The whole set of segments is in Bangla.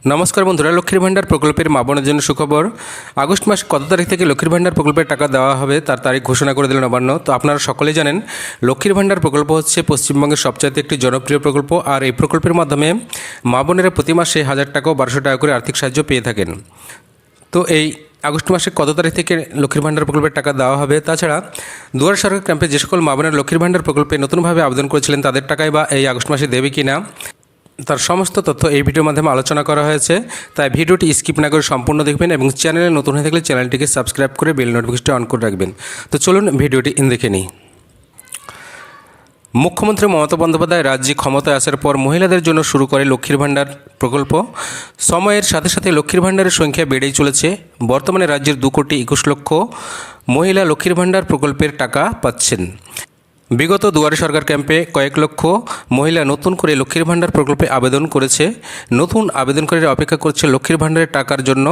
নমস্কার বন্ধুরা, লক্ষ্মীর ভাণ্ডার প্রকল্পের মা বোনের জন্য সুখবর। আগস্ট মাস কত তারিখ থেকে লক্ষ্মীর ভাণ্ডার প্রকল্পের টাকা দেওয়া হবে তার তারিখ ঘোষণা করে দিল নবান্ন। তো আপনারা সকলেই জানেন লক্ষ্মীর ভাণ্ডার প্রকল্প হচ্ছে পশ্চিমবঙ্গের সবচাইতে একটি জনপ্রিয় প্রকল্প। আর এই প্রকল্পের মাধ্যমে মা বোনেরা প্রতি মাসে 1000 টাকা ও 1200 টাকা করে আর্থিক সাহায্য পেয়ে থাকেন। তো এই আগস্ট মাসে কত তারিখ থেকে লক্ষ্মীর ভাণ্ডার প্রকল্পের টাকা দেওয়া হবে, তাছাড়া দুয়ারে সরকার ক্যাম্পে যে সকল মা বোনের লক্ষ্মীর ভাণ্ডার প্রকল্পে নতুনভাবে আবেদন করেছিলেন তাদের টাকাই বা এই আগস্ট মাসে দেবে কি না, তার সমস্ত তথ্য এই ভিডিওর মাধ্যমে আলোচনা করা হয়েছে। তাই ভিডিওটি স্কিপ না করে সম্পূর্ণ দেখবেন এবং চ্যানেলে নতুন হয়ে থাকলে চ্যানেলটিকে সাবস্ক্রাইব করে বেল নোটিফিকেশনটি অন করে রাখবেন। তো চলুন ভিডিওটি দেখে নিই। মুখ্যমন্ত্রী মমতা বন্দ্যোপাধ্যায় রাজ্যে ক্ষমতায় আসার পর মহিলাদের জন্য শুরু করে লক্ষ্মীর ভাণ্ডার প্রকল্প। সময়ের সাথে সাথে লক্ষ্মীর ভাণ্ডারের সংখ্যা বেড়েই চলেছে। বর্তমানে রাজ্যের 2,21,00,000 মহিলা লক্ষ্মীর ভাণ্ডার প্রকল্পের টাকা পাচ্ছেন। বিগত দুয়ারে সরকার ক্যাম্পে কয়েক লক্ষ মহিলা নতুন করে লক্ষ্মীর ভাণ্ডার প্রকল্পে আবেদন করেছে। নতুন আবেদনকারীরা অপেক্ষা করছে লক্ষ্মীর ভাণ্ডারের টাকার জন্য।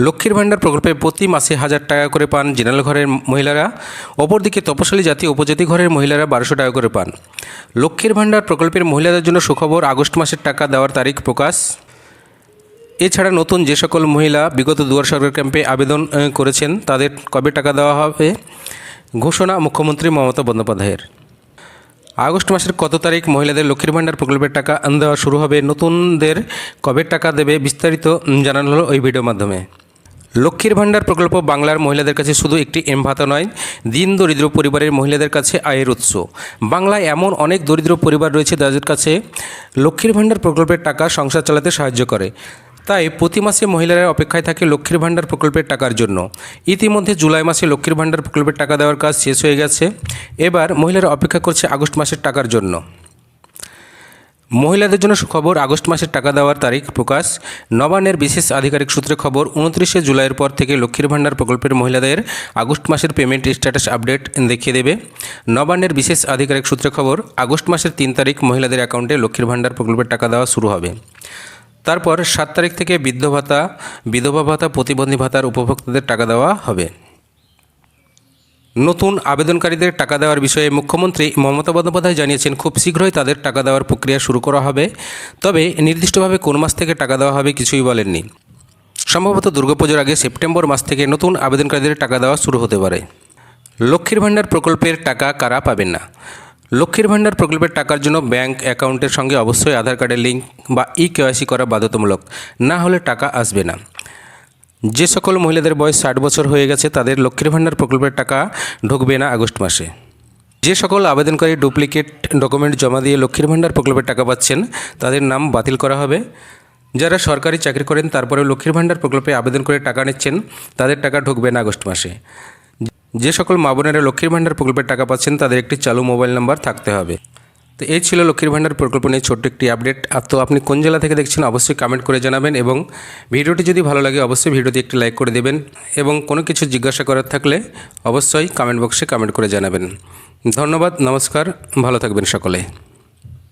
লক্ষ্মীর ভাণ্ডার প্রকল্পে প্রতি মাসে 1000 টাকা করে পান জেনারেল ঘরের মহিলারা, অপরদিকে তপশিলি জাতি উপজাতি ঘরের মহিলারা 1200 টাকা করে পান। লক্ষ্মীর ভাণ্ডার প্রকল্পের মহিলাদের জন্য সুখবর, আগস্ট মাসের টাকা দেওয়ার তারিখ প্রকাশ। এছাড়া নতুন যে সকল মহিলা বিগত দুয়ারে সরকার ক্যাম্পে আবেদন করেছেন তাদের কবে টাকা দেওয়া হবে ঘোষণা মুখ্যমন্ত্রী মমতা বন্দ্যোপাধ্যায়ের। আগস্ট মাসের কত তারিখ মহিলাদের লক্ষ্মীর ভাণ্ডার প্রকল্পের টাকা দেওয়া শুরু হবে, নতুনদের কবে টাকা দেবে বিস্তারিত জানানো হলো ওই ভিডিওর মাধ্যমে। লক্ষ্মীর ভাণ্ডার প্রকল্প বাংলার মহিলাদের কাছে শুধু একটি ভাতা নয়, দিন দরিদ্র পরিবারের মহিলাদের কাছে আয়ের উৎস। বাংলায় এমন অনেক দরিদ্র পরিবার রয়েছে যাদের কাছে লক্ষ্মীর ভাণ্ডার প্রকল্পের টাকা সংসার চালাতে সাহায্য করে। তাই প্রতি মাসে মহিলারা অপেক্ষায় থাকে লক্ষ্মীর ভাণ্ডার প্রকল্পের টাকার জন্য। ইতিমধ্যে জুলাই মাসে লক্ষ্মীর ভাণ্ডার প্রকল্পের টাকা দেওয়ার কাজ শেষ হয়ে গেছে। এবার মহিলারা অপেক্ষা করছে আগস্ট মাসের টাকার জন্য। মহিলাদের জন্য সুখবর, আগস্ট মাসের টাকা দেওয়ার তারিখ প্রকাশ। নবান্নের বিশেষ আধিকারিক সূত্রে খবর, 29শে জুলাইয়ের পর থেকে লক্ষ্মীর ভাণ্ডার প্রকল্পের মহিলাদের আগস্ট মাসের পেমেন্ট স্ট্যাটাস আপডেট দেখিয়ে দেবে। নবান্নের বিশেষ আধিকারিক সূত্রে খবর, আগস্ট মাসের 3 তারিখ মহিলাদের অ্যাকাউন্টে লক্ষ্মীর ভাণ্ডার প্রকল্পের টাকা দেওয়া শুরু হবে। তারপর 7 তারিখ থেকে বৃদ্ধ ভাতা, বিধবা ভাতা, প্রতিবন্ধী ভাতার উপভোক্তাদের টাকা দেওয়া হবে। নতুন আবেদনকারীদের টাকা দেওয়ার বিষয়ে মুখ্যমন্ত্রী মমতা বন্দ্যোপাধ্যায় জানিয়েছেন খুব শীঘ্রই তাদের টাকা দেওয়ার প্রক্রিয়া শুরু করা হবে। তবে নির্দিষ্টভাবে কোন মাস থেকে টাকা দেওয়া হবে কিছুই বলেননি। সম্ভবত দুর্গাপুজোর আগে সেপ্টেম্বর মাস থেকে নতুন আবেদনকারীদের টাকা দেওয়া শুরু হতে পারে। লক্ষ্মীর ভাণ্ডার প্রকল্পের টাকা কারা পাবেন না? লক্ষ্মীর ভাণ্ডার প্রকল্পের টাকার জন্য ব্যাংক অ্যাকাউন্টের সঙ্গে অবশ্যই আধার কার্ডের লিঙ্ক বা KYC করা বাধ্যতামূলক, না হলে টাকা আসবে না। যে সকল মহিলাদের বয়স 60 বছর হয়ে গেছে তাদের লক্ষ্মীর ভাণ্ডার প্রকল্পের টাকা ঢুকবে না আগস্ট মাসে। যে সকল আবেদনকারী ডুপ্লিকেট ডকুমেন্ট জমা দিয়ে লক্ষ্মীর ভাণ্ডার প্রকল্পের টাকা পাচ্ছেন তাদের নাম বাতিল করা হবে। যারা সরকারি চাকরি করেন তারপরে লক্ষ্মীর ভাণ্ডার প্রকল্পে আবেদন করে টাকা নিচ্ছেন তাদের টাকা ঢুকবে না আগস্ট মাসে। যে সকল মা বোনেরা লক্ষ্মীর ভাণ্ডার প্রকল্পের টাকা পাচ্ছেন তাদের একটি চালু মোবাইল নাম্বার থাকতে হবে। তো এই ছিল লক্ষ্মীর ভাণ্ডার প্রকল্প নিয়ে ছোট্ট একটি আপডেট। আর তো আপনি কোন জেলা থেকে দেখছেন অবশ্যই কমেন্ট করে জানাবেন এবং ভিডিওটি যদি ভালো লাগে অবশ্যই ভিডিওতে একটি লাইক করে দেবেন এবং কোনো কিছু জিজ্ঞাসা করার থাকলে অবশ্যই কমেন্ট বক্সে কমেন্ট করে জানাবেন। ধন্যবাদ, নমস্কার, ভালো থাকবেন সকলে।